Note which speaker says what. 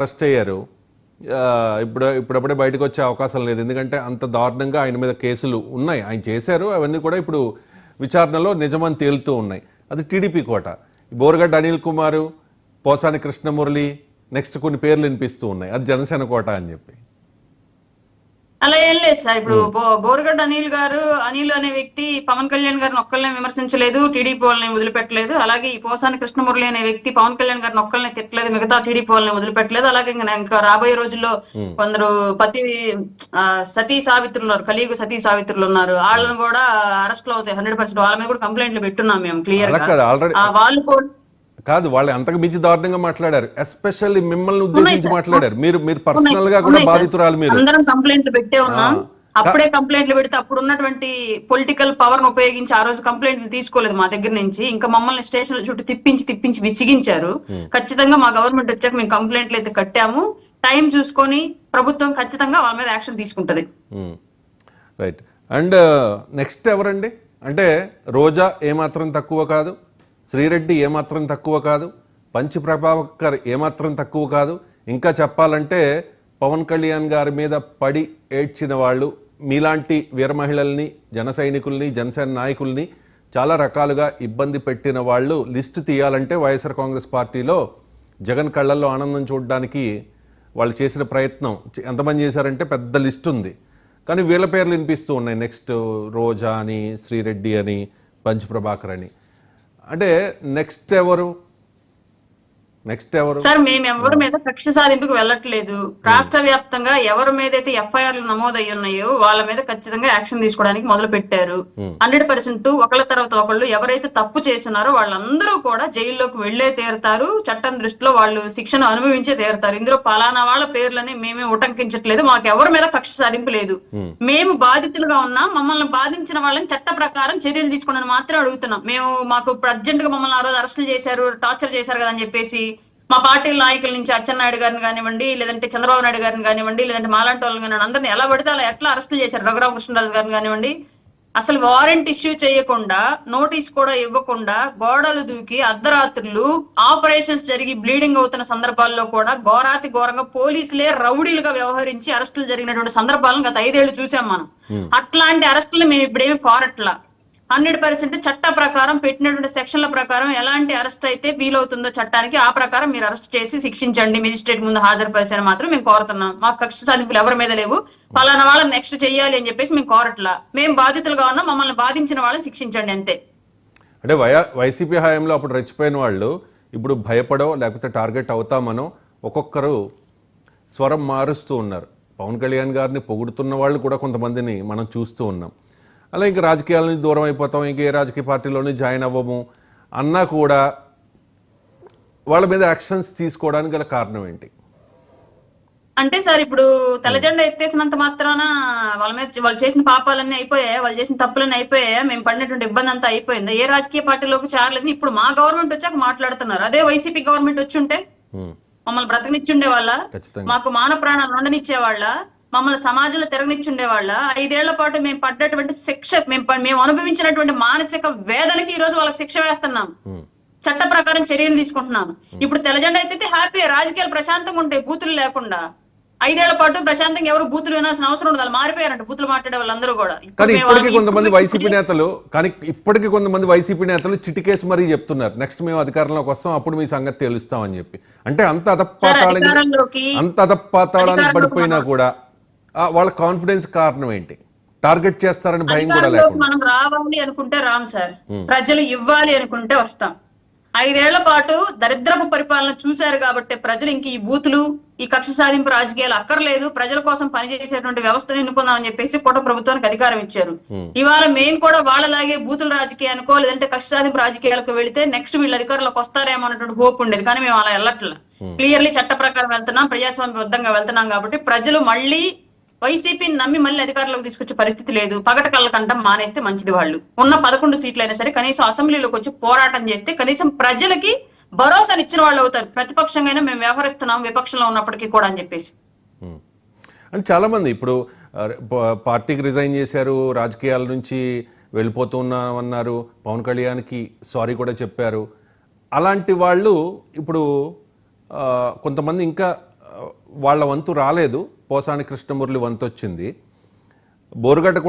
Speaker 1: Arrest అయ్యారు. ఇప్పుడప్పుడే బయటకు వచ్చే అవకాశం లేదు, ఎందుకంటే అంత దారుణంగా ఆయన మీద కేసులు ఉన్నాయి. ఆయన చేశారు, అవన్నీ కూడా ఇప్పుడు విచారణలో నిజమని తేలుతూ ఉన్నాయి. అది టీడీపీ కోట. బోరగడ్డ అనిల్ కుమార్, పోసాని కృష్ణమురళి, నెక్స్ట్ కొన్ని పేర్లు వినిపిస్తూ ఉన్నాయి, అది జనసేన కోట అని చెప్పి.
Speaker 2: అలా ఏం లేదు సార్. ఇప్పుడు బోరగడ్డ అనిల్ అనే వ్యక్తి పవన్ కళ్యాణ్ గారిని ఒక్కళ్ళనే విమర్శించలేదు, టీడీపీ వాళ్ళని వదిలిపెట్టలేదు. అలాగే ఈ పోసాని కృష్ణమురళి అనే వ్యక్తి పవన్ కళ్యాణ్ గారిని ఒక్కళ్ళని తిట్టలేదు, మిగతా టీడీపీ వాళ్ళని వదిలిపెట్టలేదు. అలాగే ఇంకా రాబోయే రోజుల్లో కొందరు సతీ సావిత్రులు ఉన్నారు, కలియుగ సతీ సావిత్రులు ఉన్నారు, వాళ్ళని కూడా అరెస్ట్ లో అవుతాయి 100%. వాళ్ళ మీద కూడా కంప్లైంట్లు పెట్టున్నాం మేము క్లియర్ గా. వాళ్ళు కూడా
Speaker 1: కాదు, వాళ్ళు అంతకు మించి దారుణంగా మాట్లాడారు. ఎస్పెషల్లీ మిమ్మల్ని ఉద్దేశించి మాట్లాడారు. మీరు పర్సనల్ గా కూడా బాధితురాలు. మీరు
Speaker 2: అందరం కంప్లైంట్లు పెట్టే ఉన్నాం. అప్పుడే కంప్లైంట్లు పెడితే అప్పుడు ఉన్నటువంటి పొలిటికల్ పవర్ ను ఉపయోగించి ఆ రోజు కంప్లైంట్లు తీసుకోలేదు మా దగ్గర నుంచి. ఇంకా మమ్మల్ని స్టేషన్ చుట్టూ తిప్పించి విసిగించారు. ఖచ్చితంగా మా గవర్నమెంట్ వచ్చాక మేము కంప్లైంట్లు అయితే కట్టాము. టైం చూసుకొని ప్రభుత్వం ఖచ్చితంగా వాళ్ళ మీద యాక్షన్ తీసుకుంటది.
Speaker 1: రైట్. అండ్ నెక్స్ట్ ఎవరండి అంటే రోజా ఏమాత్రం తక్కువ కాదు, శ్రీరెడ్డి ఏమాత్రం తక్కువ కాదు, పంచి ప్రభాకర్ ఏమాత్రం తక్కువ కాదు. ఇంకా చెప్పాలంటే పవన్ కళ్యాణ్ గారి మీద పడి ఏడ్చిన వాళ్ళు, మీలాంటి వీర మహిళల్ని, జన సైనికుల్ని, జనసేన నాయకుల్ని చాలా రకాలుగా ఇబ్బంది పెట్టిన వాళ్ళు లిస్టు తీయాలంటే వైఎస్ఆర్ కాంగ్రెస్ పార్టీలో జగన్ కళ్ళల్లో ఆనందం చూడడానికి వాళ్ళు చేసిన ప్రయత్నం ఎంతమంది చేశారంటే పెద్ద లిస్ట్ ఉంది. కానీ వీళ్ళ పేర్లు వినిపిస్తూ ఉన్నాయి. నెక్స్ట్ రోజా అని, శ్రీరెడ్డి అని, పంచి ప్రభాకర్ అని. అంటే నెక్స్ట్ ఎవరు
Speaker 2: సార్? మేము ఎవరి మీద కక్ష సాధింపుకు వెళ్ళట్లేదు. రాష్ట్ర వ్యాప్తంగా ఎవరి మీద అయితే ఎఫ్ఐఆర్లు నమోదయ్యి ఉన్నాయో వాళ్ళ మీద ఖచ్చితంగా యాక్షన్ తీసుకోవడానికి మొదలు పెట్టారు. 100% ఒకళ్ళ తర్వాత ఒకళ్ళు ఎవరైతే తప్పు చేస్తున్నారో వాళ్ళందరూ కూడా జైల్లోకి వెళ్లే తీరుతారు. చట్టం దృష్టిలో వాళ్ళు శిక్షను అనుభవించే తీరుతారు. ఇందులో పలానా వాళ్ళ పేర్లని మేమే ఉటంకించట్లేదు. మాకు ఎవరి మీద కక్ష సాధింపు లేదు. మేము బాధితులుగా ఉన్నా మమ్మల్ని బాధించిన వాళ్ళని చట్ట ప్రకారం చర్యలు తీసుకోవడానికి మాత్రం అడుగుతున్నాం. మాకు ఇప్పుడు అర్జెంట్ గా మమ్మల్ని ఆ రోజు అరెస్టులు చేశారు, టార్చర్ చేశారు కదా అని చెప్పేసి మా పార్టీ నాయకుల నుంచి అచ్చెన్నాయుడు గారిని కానివ్వండి, లేదంటే చంద్రబాబు నాయుడు గారిని కానివ్వండి, లేదంటే మాలాంటి వాళ్ళని కానివ్వండి, అందరినీ ఎలా పడితే అలా ఎట్లా అరెస్టులు చేశారు. రఘురామకృష్ణరాజు గారిని కానివ్వండి, అసలు వారెంట్ ఇష్యూ చేయకుండా, నోటీస్ కూడా ఇవ్వకుండా గోడలు దూకి అర్ధరాత్రులు ఆపరేషన్స్ జరిగి బ్లీడింగ్ అవుతున్న సందర్భాల్లో కూడా ఘోరాతి ఘోరంగా పోలీసులే రౌడీలుగా వ్యవహరించి అరెస్టులు జరిగినటువంటి సందర్భాలను గత 5 ఏళ్లు చూసాం మనం. అట్లాంటి అరెస్టులు మేము ఇప్పుడేమి కోరట్లా. 100% చట్ట ప్రకారం పెట్టినటువంటి సెక్షన్ల ప్రకారం ఎలాంటి అరెస్ట్ అయితే వీలవుతుందో చట్టానికి ఆ ప్రకారం మీరు అరెస్ట్ చేసి శిక్షించండి, మెజిస్ట్రేట్ ముందు హాజరుపరిచారని మాత్రం మేము కోరుతున్నాం. మాకు కక్ష సాధింపులు ఎవరి మీద లేవు. పలానా వాళ్ళని నెక్స్ట్ చెయ్యాలి అని చెప్పేసి మేము కోరట్లా. మేము బాధితులుగా ఉన్నాం, మమ్మల్ని బాధించిన వాళ్ళని శిక్షించండి అంతే.
Speaker 1: అంటే వైసీపీ హయాంలో అప్పుడు రెచ్చిపోయిన వాళ్ళు ఇప్పుడు భయపడో లేకపోతే టార్గెట్ అవుతామనో ఒక్కొక్కరు స్వరం మారుస్తూ ఉన్నారు. పవన్ కళ్యాణ్ గారిని పొగుడుతున్న వాళ్ళు కూడా కొంతమందిని మనం చూస్తూ ఉన్నాం. అలా ఇంక రాజకీయాల నుంచి దూరం అయిపోతాం, ఇంక ఏ రాజకీయ పార్టీలోనే జాయిన్ అవ్వము అన్నా కూడా వాళ్ళ మీద యాక్షన్స్ తీసుకోవడానికి గల కారణం ఏంటి?
Speaker 2: అంటే సార్, ఇప్పుడు తెల్లజెండా ఎత్తేసినంత మాత్రాన వాళ్ళ మీద వాళ్ళు చేసిన పాపాలన్నీ అయిపోయాయి, వాళ్ళు చేసిన తప్పులన్నీ అయిపోయాయా, మేము పడినటువంటి ఇబ్బంది అంతా అయిపోయింది, ఏ రాజకీయ పార్టీలోకి చేరలేదు. ఇప్పుడు మా గవర్నమెంట్ వచ్చాక మాట్లాడుతున్నారు. అదే వైసీపీ గవర్నమెంట్ వచ్చి ఉంటే మమ్మల్ని బ్రతకనిచ్చుండే వాళ్ళ, మాకు మాన ప్రాణాలు ఉండనిచ్చే వాళ్ళ, మమ్మల్ని సమాజంలో తిరగనిచ్చుండే వాళ్ళ. 5 ఏళ్ల పాటు మేము పడ్డటువంటి శిక్ష, మేము అనుభవించినటువంటి మానసిక వేదనకి ఈ రోజు వాళ్ళకి శిక్ష వేస్తున్నాం. చట్ట ప్రకారం చర్యలు తీసుకుంటున్నాం. ఇప్పుడు తెల్లజెండా అయితే హ్యాపీ, రాజకీయాలు ప్రశాంతంగా ఉంటాయి బూతులు లేకుండా. 5 ఏళ్ల పాటు ప్రశాంతంగా ఎవరు బూతులు వినాల్సిన అవసరం ఉండదు. వాళ్ళు మారిపోయారంట బూతులు మాట్లాడే వాళ్ళందరూ కూడా.
Speaker 1: కానీ ఇప్పటికీ కొంతమంది వైసీపీ నేతలు చిటికేసి మరీ చెప్తున్నారు, నెక్స్ట్ మేము అధికారంలోకి వస్తాం, అప్పుడు మీ సంగతి తెలుస్తామని చెప్పి. అంటే అంత అధపాతాళానికి పడిపోయినా కూడా వాళ్ళ కాన్ఫిడెన్స్ కారణం ఏంటి? టార్గెట్ చేస్తారని భయం కూడా లేకుండా.
Speaker 2: మనం రావాలి అనుకుంటే రామ్ సార్, ప్రజలు ఇవ్వాలి అనుకుంటే వస్తాం. 5 ఏళ్ల పాటు దరిద్రపు పరిపాలన చూశారు కాబట్టి ప్రజలు ఇంక ఈ బూతులు, ఈ కక్ష సాధింపు రాజకీయాలు అక్కర్లేదు, ప్రజల కోసం పనిచేసేటువంటి వ్యవస్థను ఎన్నుకుందామని చెప్పేసి కూటమి ప్రభుత్వానికి అధికారం ఇచ్చారు. ఇవాళ మేము కూడా వాళ్ళలాగే బూతుల రాజకీయానికో లేదంటే కక్ష సాధింపు రాజకీయాలకు వెళితే నెక్స్ట్ వీళ్ళు అధికారంలోకి వస్తారేమో అన్నటువంటి హోప్ ఉండేది. కానీ మేము అలా వెళ్ళట్లా. క్లియర్లీ చట్ట ప్రకారం వెళ్తున్నాం, ప్రజాస్వామ్యబద్ధంగా వెళ్తున్నాం కాబట్టి ప్రజలు మళ్ళీ వైసీపీని నమ్మి మళ్ళీ అధికారంలోకి తీసుకొచ్చే పరిస్థితి లేదు. పగట కళ్ళకంటం మానేస్తే మంచిది. వాళ్ళు ఉన్న 11 సీట్లు అయినా సరే కనీసం అసెంబ్లీలోకి వచ్చి పోరాటం చేస్తే కనీసం ప్రజలకి భరోసాని ఇచ్చిన వాళ్ళు అవుతారు. ప్రతిపక్షంగా మేము వ్యవహరిస్తున్నాం విపక్షంలో ఉన్నప్పటికీ కూడా అని చెప్పేసి.
Speaker 1: అంటే చాలా మంది ఇప్పుడు పార్టీకి రిజైన్ చేశారు, రాజకీయాల నుంచి వెళ్ళిపోతున్నామన్నారు, పవన్ కళ్యాణ్కి సారీ కూడా చెప్పారు. అలాంటి వాళ్ళు ఇప్పుడు కొంతమంది ఇంకా వాళ్ళ వంతు రాలేదు, పోసాని కృష్ణమురళి వంతు వచ్చింది. బోరుగడ్డ కూడా